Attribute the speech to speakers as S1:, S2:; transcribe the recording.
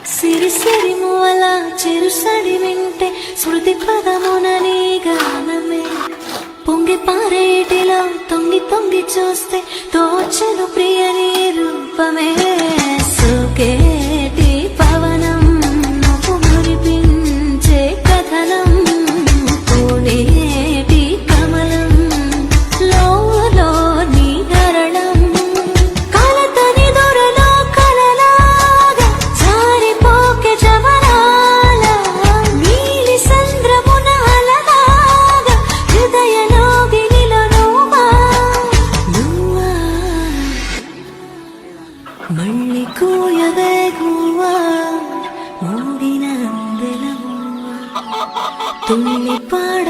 S1: సిరి సిరి మూవల చెరుసడి వింటే శృతి పదమునని గానమే పొంగి పారేటిలో తొంగి తొంగి చూస్తే తోచను ప్రియని రూపమే సుకేటి పవనం నువ్వు మురిపించే కథనం పూనేటి కమలం లోలో నీ గరళం కలతని దొరలో కలలాగా జారిపోకే జవరాల నీలి సంద్రమున అలలాగా హృదయలోగినిలో నువ్వా మళ్ళీ కూయవే గువ్వా మూగిన అందెల తుల్లి పాడ